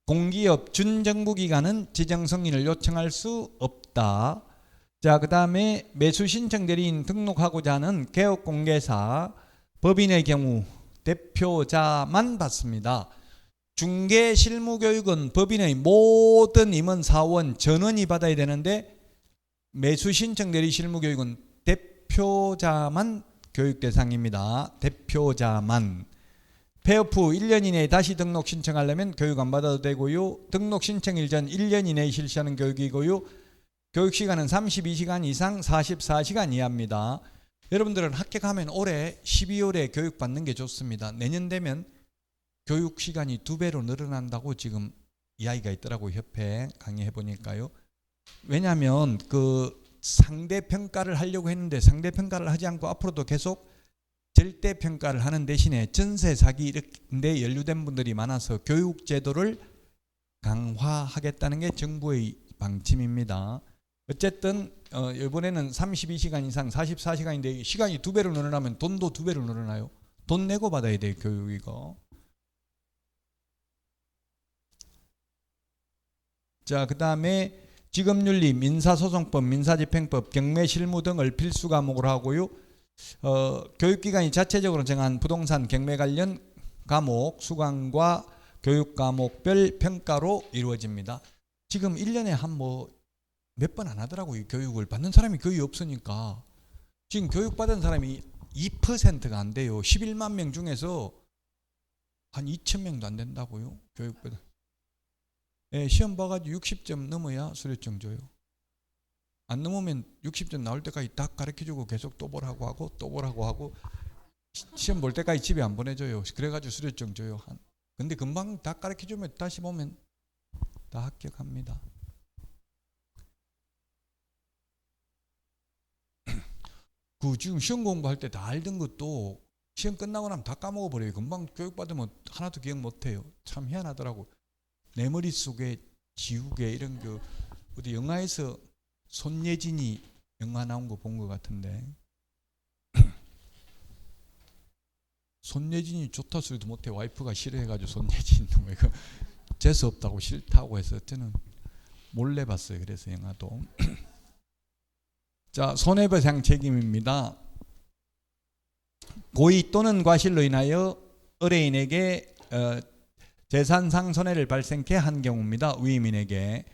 공기업, 준정부기관은 지정 승인을 요청할 수 없다. 자, 그 다음에 매수신청 대리인 등록하고자 하는 개업공개사, 법인의 경우 대표자만 받습니다. 중개 실무교육은 법인의 모든 임원 사원 전원이 받아야 되는데 매수신청 대리 실무교육은 대표자만 교육 대상입니다. 대표자만. 폐업 후 1년 이내에 다시 등록 신청하려면 교육 안 받아도 되고요. 등록 신청일 전 1년 이내에 실시하는 교육이고요. 교육시간은 32시간 이상 44시간 이하입니다. 여러분들은 합격하면 올해 12월에 교육받는 게 좋습니다. 내년 되면 교육시간이 2배로 늘어난다고 지금 이야기가 있더라고요. 협회 강의해 보니까요. 왜냐하면 그 상대평가를 하려고 했는데 상대평가를 하지 않고 앞으로도 계속 절대평가를 하는 대신에 전세 사기 이런데 연루된 분들이 많아서 교육제도를 강화하겠다는 게 정부의 방침입니다. 어쨌든 이번에는 32시간 이상 44시간인데 시간이 2배로 늘어나면 돈도 2배로 늘어나요. 돈 내고 받아야 돼요. 교육 이거. 자, 그 다음에 직업윤리, 민사소송법, 민사집행법, 경매실무 등을 필수 과목으로 하고요. 교육기관이 자체적으로 정한 부동산 경매 관련 과목 수강과 교육 과목별 평가로 이루어집니다. 지금 1년에 한 몇 번 안 하더라고요. 교육을 받는 사람이 거의 없으니까. 지금 교육받은 사람이 2%가 안 돼요. 11만 명 중에서 한 2,000명도 안 된다고요. 교육받은. 예, 시험 봐가지고 60점 넘어야 수료증 줘요. 안 넘으면 60점 나올 때까지 다 가르쳐주고 계속 또 보라고 하고 또 보라고 하고 시험 볼 때까지 집에 안 보내줘요. 그래가지고 수료증 줘요. 근데 금방 다 가르쳐주면 다시 보면 다 합격합니다. 그 지금 시험 공부할 때 다 알던 것도 시험 끝나고 나면 다 까먹어 버려요. 금방 교육받으면 하나도 기억 못 해요. 참 희한하더라고. 내 머릿속에 지우개 이런 거 어디 영화에서 손예진이 영화 나온 거 본 것 같은데 손예진이 좋다 소리도 못해. 와이프가 싫어해가지고 손예진 뭐 이거 재수 없다고 싫다고 해서 저는 몰래 봤어요. 그래서 영화도. 자, 손해배상 책임입니다. 고의 또는 과실로 인하여 의뢰인에게 재산상 손해를 발생케 한 경우입니다. 위임인에게.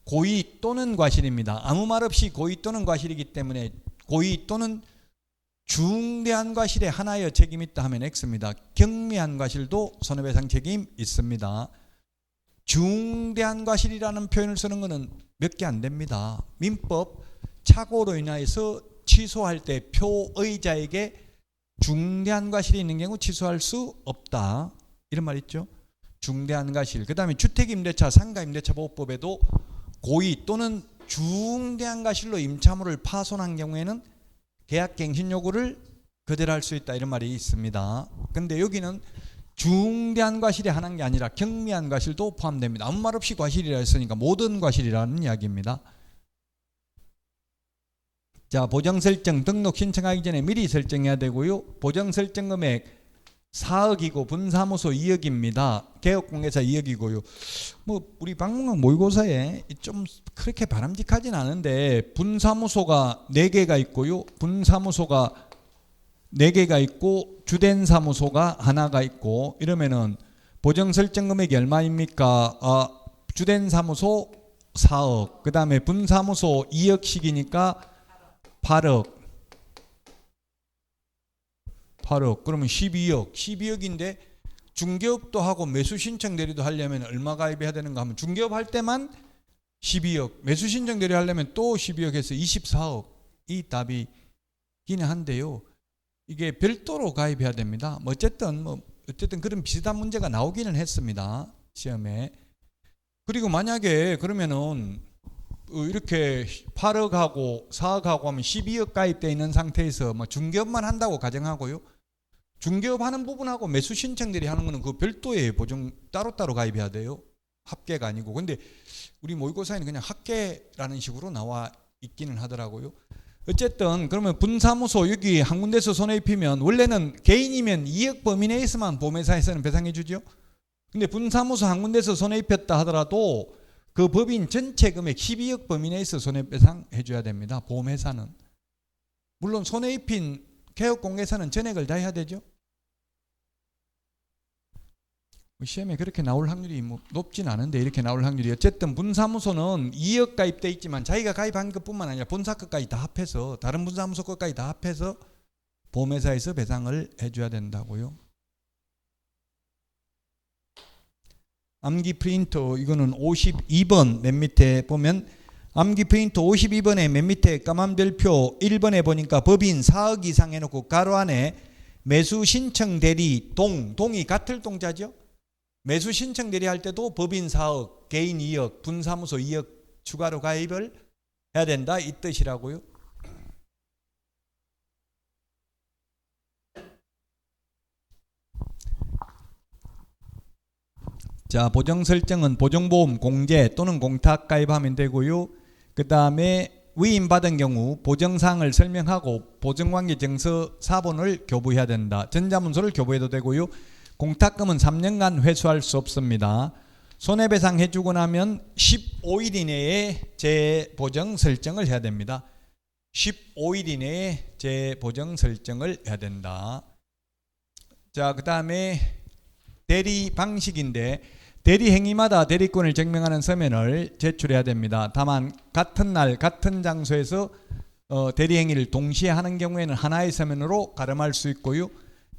고의 또는 과실입니다. 아무 말 없이 고의 또는 과실이기 때문에 고의 또는 중대한 과실에 하나여 책임이 있다 하면 X입니다. 경미한 과실도 손해배상 책임 있습니다. 중대한 과실이라는 표현을 쓰는 것은 몇 개 안 됩니다. 민법 착오로 인하여서 취소할 때 표의자에게 중대한 과실이 있는 경우 취소할 수 없다. 이런 말 있죠. 중대한 과실. 그 다음에 주택임대차 상가임대차보호법에도 고의 또는 중대한 과실로 임차물을 파손한 경우에는 계약갱신 요구를 거절할 수 있다. 이런 말이 있습니다. 근데 여기는 중대한 과실이 하나인 게 아니라 경미한 과실도 포함됩니다. 아무 말 없이 과실이라 했으니까 모든 과실이라는 이야기입니다. 자, 보정 설정 등록 신청하기 전에 미리 설정해야 되고요. 보정 설정 금액 4억이고 분사무소 2억입니다. 개업공개사 2억이고요. 뭐 우리 박문광 모의고사에 좀 그렇게 바람직하진 않은데 분사무소가 4개가 있고요. 분사무소가 4개가 있고 주된 사무소가 하나가 있고 이러면은 보정 설정 금액이 얼마입니까? 주된 사무소 4억. 그다음에 분사무소 2억씩이니까 8억. 그러면 12억인데 중개업도 하고 매수 신청 대리도 하려면 얼마 가입해야 되는가 하면 중개업 할 때만 12억, 매수 신청 대리 하려면 또 12억에서 24억이 답이긴 한데요. 이게 별도로 가입해야 됩니다. 어쨌든 그런 비슷한 문제가 나오기는 했습니다. 시험에. 그리고 만약에 그러면은 이렇게 8억하고 4억하고 하면 12억 가입되어 있는 상태에서 중개업만 한다고 가정하고요. 중개업 하는 부분하고 매수 신청들이 하는 거는 그 별도의 보증 따로따로 가입해야 돼요. 합계가 아니고. 근데 우리 모의고사에는 그냥 합계라는 식으로 나와 있기는 하더라고요. 어쨌든 그러면 분사무소 여기 한 군데서 손해 입히면 원래는 개인이면 2억 범위 내에서만 보험회사에서는 배상해 주죠. 근데 분사무소 한 군데서 손해 입혔다 하더라도 그 법인 전체 금액 12억 범위 내에서 손해배상 해줘야 됩니다. 보험회사는. 물론 손해 입힌 개업공개사는 전액을 다 해야 되죠. 시험에 그렇게 나올 확률이 높진 않은데 이렇게 나올 확률이. 어쨌든 분사무소는 2억 가입돼 있지만 자기가 가입한 것뿐만 아니라 본사 것까지 다 합해서 다른 분사무소 것까지 다 합해서 보험회사에서 배상을 해줘야 된다고요. 암기 프린터 이거는 52번 맨 밑에 보면 암기 프린터 52번에 맨 밑에 까만 별표 1번에 보니까 법인 4억 이상 해놓고 가로 안에 매수 신청 대리 동이 같을 동자죠. 매수 신청 대리 할 때도 법인 4억, 개인 2억, 분사무소 2억 추가로 가입을 해야 된다 이 뜻이라고요. 자, 보정 설정은 보정보험 공제 또는 공탁 가입하면 되고요. 그 다음에 위임받은 경우 보정사항을 설명하고 보정관계증서 사본을 교부해야 된다. 전자문서를 교부해도 되고요. 공탁금은 3년간 회수할 수 없습니다. 손해배상 해주고 나면 15일 이내에 재보정 설정을 해야 됩니다. 15일 이내에 재보정 설정을 해야 된다. 자, 그 다음에 대리 방식인데 대리 행위마다 대리권을 증명하는 서면을 제출해야 됩니다. 다만 같은 날 같은 장소에서 대리 행위를 동시에 하는 경우에는 하나의 서면으로 가름할 수 있고요.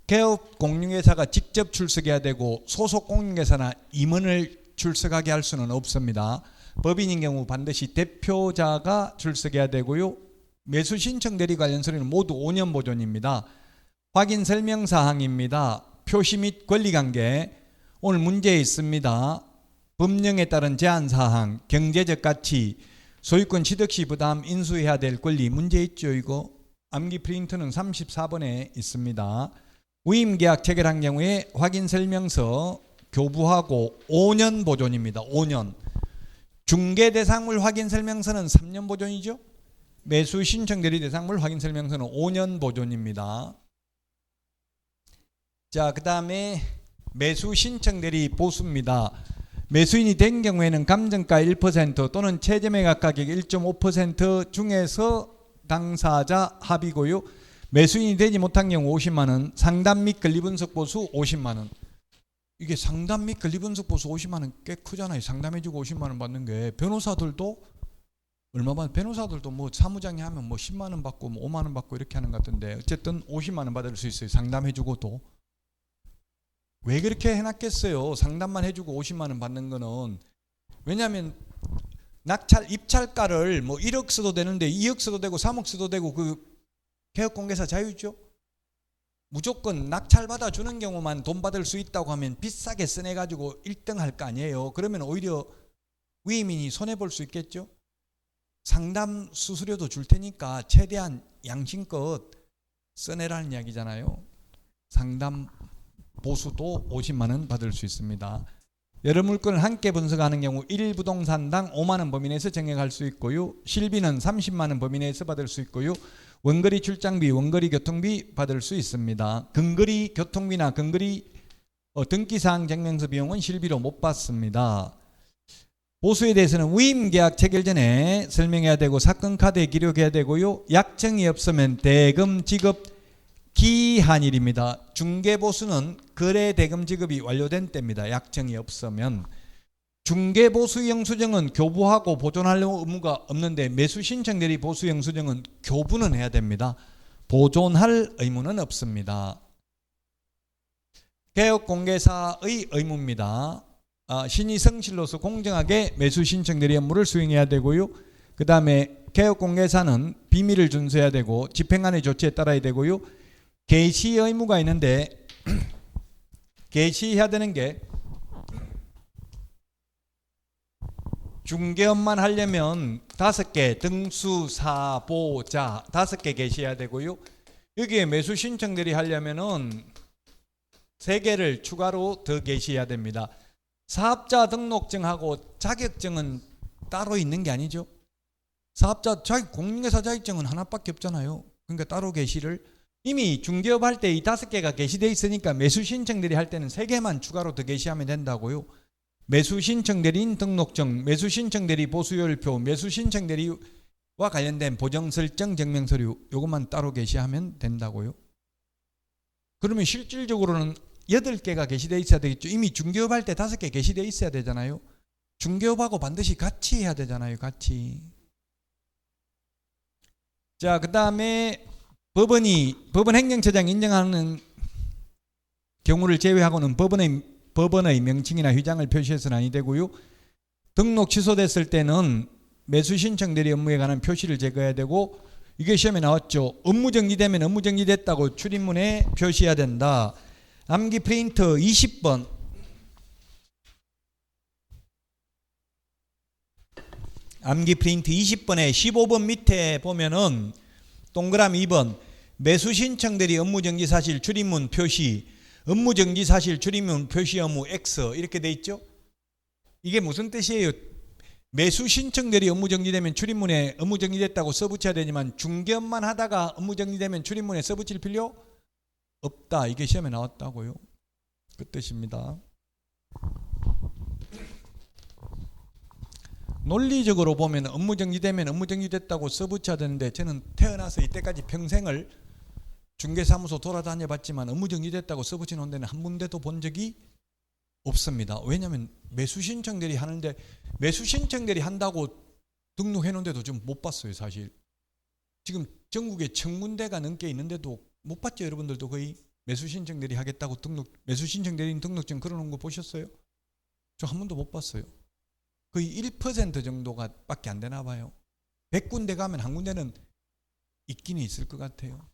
개업 공인중개사가 직접 출석해야 되고 소속 공인중개사나 임원을 출석하게 할 수는 없습니다. 법인인 경우 반드시 대표자가 출석해야 되고요. 매수 신청 대리 관련 서류는 모두 5년 보존입니다. 확인 설명 사항입니다. 표시 및 권리관계 오늘 문제 있습니다. 법령에 따른 제한사항, 경제적 가치, 소유권 취득시 부담 인수해야 될 권리 문제 있죠. 이거 암기 프린트는 34번에 있습니다. 위임계약 체결한 경우에 확인설명서 교부하고 5년 보존입니다. 5년. 중개대상물 확인설명서는 3년 보존이죠. 매수 신청 대리 대상물 확인설명서는 5년 보존입니다. 자, 그 다음에 매수 신청 대리 보수입니다. 매수인이 된 경우에는 감정가 1% 또는 최저매각 가격 1.5% 중에서 당사자 합의고요. 매수인이 되지 못한 경우 50만 원, 상담 및 권리분석 보수 50만 원. 이게 상담 및 권리분석 보수 50만 원 꽤 크잖아요. 상담해주고 50만 원 받는 게. 변호사들도 얼마 받? 변호사들도 뭐 사무장이 하면 뭐 10만 원 받고 뭐 5만 원 받고 이렇게 하는 것 같은데 어쨌든 50만 원 받을 수 있어요. 상담해주고도. 왜 그렇게 해놨겠어요? 상담만 해주고 50만 원 받는 거는. 왜냐하면 낙찰 입찰가를 뭐 1억 써도 되는데 2억 써도 되고 3억 써도 되고 그 개업공개사 자유죠. 무조건 낙찰 받아주는 경우만 돈 받을 수 있다고 하면 비싸게 써내가지고 1등 할 거 아니에요. 그러면 오히려 위임인이 손해볼 수 있겠죠. 상담 수수료도 줄 테니까 최대한 양심껏 써내라는 이야기잖아요. 상담 보수도 50만 원 받을 수 있습니다. 여러 물건을 함께 분석하는 경우 1부동산당 5만 원 범위 내에서 정액할 수 있고요. 실비는 30만 원 범위 내에서 받을 수 있고요. 원거리 출장비, 원거리 교통비 받을 수 있습니다. 근거리 교통비나 근거리 등기사항 증명서 비용은 실비로 못 받습니다. 보수에 대해서는 위임계약 체결 전에 설명해야 되고 사건 카드에 기록해야 되고요. 약정이 없으면 대금 지급 기한일입니다. 중개보수는 거래 대금 지급이 완료된 때입니다. 약정이 없으면. 중개보수 영수증은 교부하고 보존할 의무가 없는데 매수 신청 대리 보수 영수증은 교부는 해야 됩니다. 보존할 의무는 없습니다. 개업공개사의 의무입니다. 신의 성실로서 공정하게 매수 신청 대리 업무를 수행해야 되고요. 그 다음에 개업공개사는 비밀을 준수해야 되고 집행관의 조치에 따라야 되고요. 개시 의무가 있는데 개시해야 되는 게 중개업만 하려면 5개 등수, 사, 보, 자 5개 개시해야 되고요. 여기에 매수 신청 대리 하려면은 3개를 추가로 더 개시해야 됩니다. 사업자 등록증하고 자격증은 따로 있는 게 아니죠. 사업자 공인중개사 자격증은 하나밖에 없잖아요. 그러니까 따로 개시를 이미 중개업 할 때 이 5개가 게시되어 있으니까 매수 신청 대리 할 때는 3개만 추가로 더 게시하면 된다고요. 매수 신청 대리인 등록증, 매수 신청 대리 보수율표, 매수 신청 대리와 관련된 보정 설정 증명 서류 요것만 따로 게시하면 된다고요. 그러면 실질적으로는 8개가 게시되어 있어야 되겠죠. 이미 중개업 할 때 5개 게시되어 있어야 되잖아요. 중개업하고 반드시 같이 해야 되잖아요. 같이. 자, 그 다음에 법원 행정처장이 인정하는 경우를 제외하고는 법원의 명칭이나 휘장을 표시해서는 아니 되고요. 등록 취소됐을 때는 매수 신청 대리 업무에 관한 표시를 제거해야 되고 이게 시험에 나왔죠. 업무 정지되면 업무 정지됐다고 출입문에 표시해야 된다. 암기 프린트 20번. 암기 프린트 20번에 15번 밑에 보면은 동그라미 2번 매수 신청 대리 업무 정지 사실 출입문 표시, 업무 정지 사실 출입문 표시 업무 X 이렇게 돼 있죠. 이게 무슨 뜻이에요? 매수 신청 대리 업무 정지되면 출입문에 업무 정지됐다고 써붙여야 되지만 중개업만 하다가 업무 정지되면 출입문에 써붙일 필요 없다. 이게 시험에 나왔다고요. 그 뜻입니다. 논리적으로 보면 업무 정지되면 업무 정지됐다고 써붙여야 되는데 저는 태어나서 이때까지 평생을 중개사무소 돌아다녀 봤지만 업무 정지됐다고 써붙이는 데는 한 군데도 본 적이 없습니다. 왜냐하면 매수 신청 대리 하는데 매수 신청 대리 한다고 등록해 놓은데도 좀 못 봤어요. 사실 지금 전국에 1000군데가 넘게 있는데도 못 봤죠. 여러분들도 거의 매수 신청 대리 하겠다고 매수 신청 대리인 등록증 걸어놓은 거 보셨어요? 저 한 번도 못 봤어요. 거의 1% 정도가 밖에 안 되나 봐요. 100군데 가면 한 군데는 있긴 있을 것 같아요.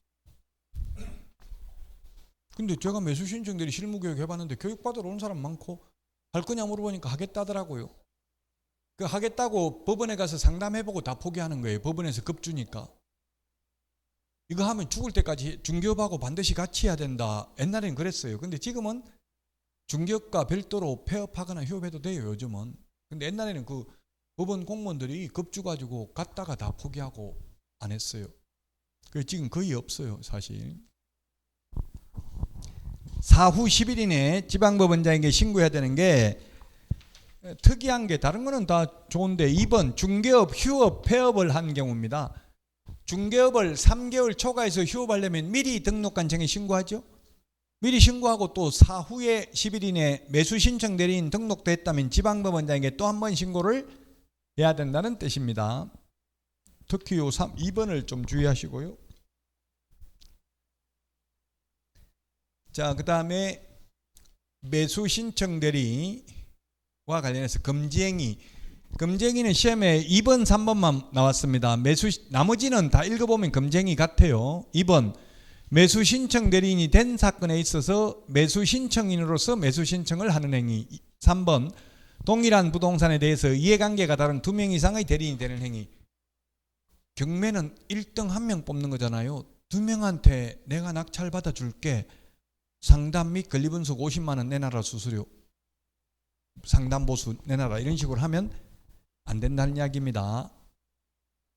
근데 제가 매수 신청 대리 실무교육 해봤는데 교육받으러 온 사람 많고 할 거냐 물어보니까 하겠다더라고요. 그 하겠다고 법원에 가서 상담해보고 다 포기하는 거예요. 법원에서 급주니까. 이거 하면 죽을 때까지 중개업하고 반드시 같이 해야 된다. 옛날에는 그랬어요. 근데 지금은 중개업과 별도로 폐업하거나 휴업해도 돼요, 요즘은. 근데 옛날에는 그 법원 공무원들이 겁주 가지고 갔다가 다 포기하고 안 했어요. 그래서 지금 거의 없어요, 사실. 사후 10일 이내에 지방법원장에게 신고해야 되는 게 특이한 게 다른 거는 다 좋은데 2번 중개업, 휴업, 폐업을 한 경우입니다. 중개업을 3개월 초과해서 휴업하려면 미리 등록관청에 신고하죠. 미리 신고하고 또 사후에 10일 이내 매수 신청 대리인 등록됐다면 지방법원장에게 또 한 번 신고를 해야 된다는 뜻입니다. 특히 요 2번을 좀 주의하시고요. 자, 그 다음에 매수 신청 대리와 관련해서 금지행위. 금지행위는 시험에 2번, 3번만 나왔습니다. 나머지는 다 읽어보면 금지행위 같아요. 2번, 매수 신청 대리인이 된 사건에 있어서 매수 신청인으로서 매수 신청을 하는 행위. 3번, 동일한 부동산에 대해서 이해관계가 다른 2명 이상의 대리인이 되는 행위. 경매는 1등 1명 뽑는 거잖아요. 2명한테 내가 낙찰 받아줄게. 상담 및 권리분석 50만 원 내놔라, 수수료. 상담 보수 내놔라. 이런 식으로 하면 안 된다는 이야기입니다.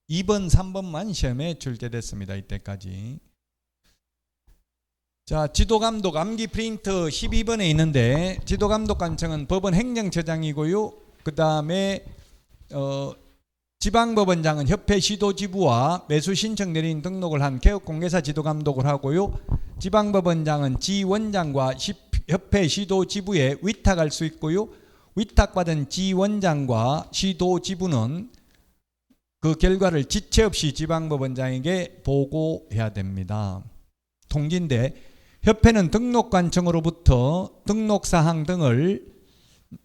2번, 3번만 시험에 출제됐습니다. 이때까지. 자, 지도감독 암기 프린트 12번에 있는데 지도감독 관청은 법원 행정처장이고요. 그 다음에 지방법원장은 협회 시도지부와 매수신청 내린 등록을 한 개업공개사 지도감독을 하고요. 지방법원장은 지원장과 협회 시도지부에 위탁할 수 있고요. 위탁받은 지원장과 시도지부는 그 결과를 지체 없이 지방법원장에게 보고해야 됩니다. 통지인데 협회는 등록관청으로부터 등록사항 등을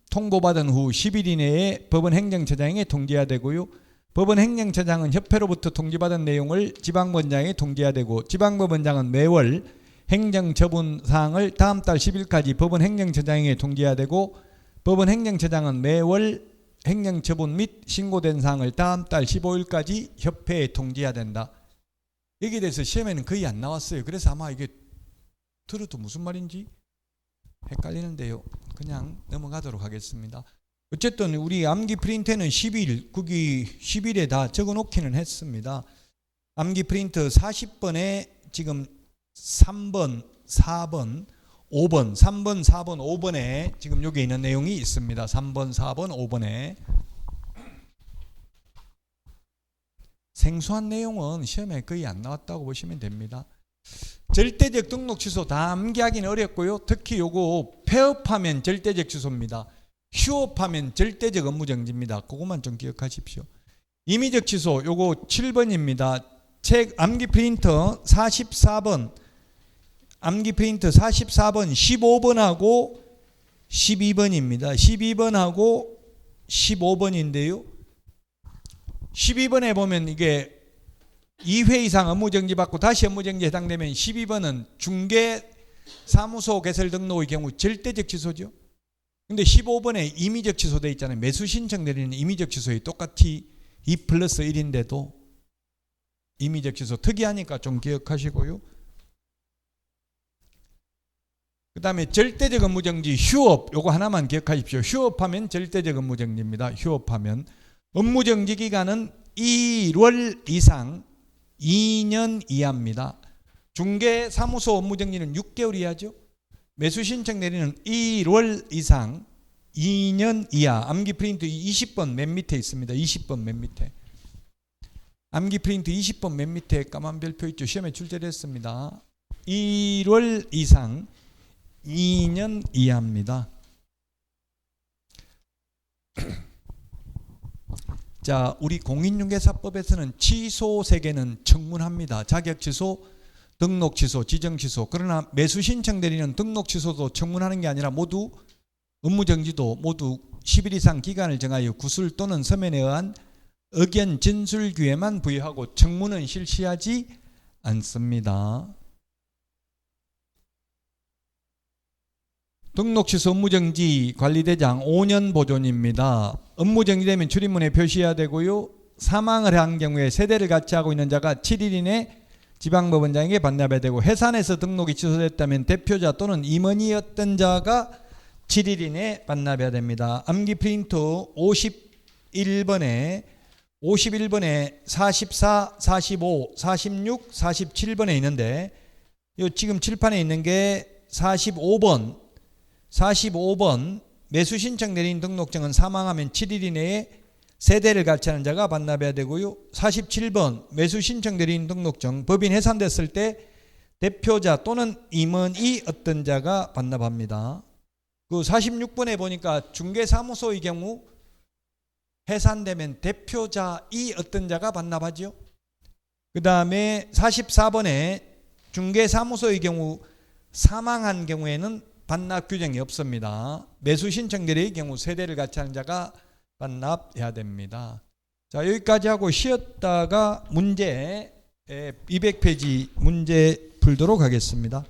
통보받은 후 10일 이내에 법원 행정처장에게 통지해야 되고요. 법원 행정처장은 협회로부터 통지받은 내용을 지방법원장에게 통지해야 되고 지방법원장은 매월 행정처분사항을 다음 달 10일까지 법원 행정처장에게 통지해야 되고 법원 행정처장은 매월 행정처분 및 신고된 사항을 다음 달 15일까지 협회에 통지해야 된다. 여기에 대해서 시험에는 거의 안 나왔어요. 그래서 아마 이게 들어도 무슨 말인지 헷갈리는데요. 그냥 넘어가도록 하겠습니다. 어쨌든 우리 암기 프린트에는 10일, 거기 10일에 다 적어 놓기는 했습니다. 암기 프린트 40번에 지금 3번, 4번, 5번, 3번, 4번, 5번에 지금 여기 있는 내용이 있습니다. 3번, 4번, 5번에. 생소한 내용은 시험에 거의 안 나왔다고 보시면 됩니다. 절대적 등록 취소 다 암기하기는 어렵고요. 특히 요거 폐업하면 절대적 취소입니다. 휴업하면 절대적 업무정지입니다. 그것만 좀 기억하십시오. 임의적 취소 요거 7번입니다. 책 암기 프린터 44번 암기 프린터 44번 15번하고 12번입니다. 12번하고 15번인데요. 12번에 보면 이게 2회 이상 업무정지 받고 다시 업무정지에 해당되면 12번은 중개사무소 개설 등록의 경우 절대적 취소죠. 근데 15번에 임의적 취소되어 있잖아요. 매수 신청 내리는 임의적 취소에 똑같이 2+1인데도 임의적 취소 특이하니까 좀 기억하시고요. 그 다음에 절대적 업무정지 휴업 요거 하나만 기억하십시오. 휴업하면 절대적 업무정지입니다. 휴업하면 업무정지 기간은 1월 이상 2년 이하입니다. 중개사무소 업무정지는 6개월 이하죠. 매수신청 내리는 1월 이상 2년 이하. 암기 프린트 20번 맨 밑에 있습니다. 20번 맨 밑에. 암기 프린트 20번 맨 밑에 까만 별표 있죠. 시험에 출제됐습니다. 1월 이상 2년 이하입니다. 자, 우리 공인중개사법에서는 취소 세계는 청문합니다. 자격 취소, 등록 취소, 지정 취소. 그러나 매수 신청 대리는 등록 취소도 청문하는 게 아니라 모두 업무 정지도 모두 10일 이상 기간을 정하여 구술 또는 서면에 의한 의견 진술 기회만 부여하고 청문은 실시하지 않습니다. 등록 취소 업무정지 관리대장 5년 보존입니다. 업무정지되면 출입문에 표시해야 되고요. 사망을 한 경우에 세대를 같이 하고 있는 자가 7일 이내 지방법원장에게 반납해야 되고, 해산에서 등록이 취소됐다면 대표자 또는 임원이었던 자가 7일 이내 반납해야 됩니다. 암기 프린트 51번에 44, 45, 46, 47번에 있는데, 요 지금 칠판에 있는 게 45번 매수 신청 내린 등록증은 사망하면 7일 이내에 세대를 같이 하는 자가 반납해야 되고요. 47번 매수 신청 내린 등록증 법인 해산됐을 때 대표자 또는 임원이 어떤 자가 반납합니다. 그 46번에 보니까 중개사무소의 경우 해산되면 대표자이 어떤 자가 반납하죠. 그 다음에 44번에 중개사무소의 경우 사망한 경우에는 반납 규정이 없습니다. 매수 신청대리의 경우 세대를 같이 하는 자가 반납해야 됩니다. 자, 여기까지 하고 쉬었다가 문제 200페이지 문제 풀도록 하겠습니다.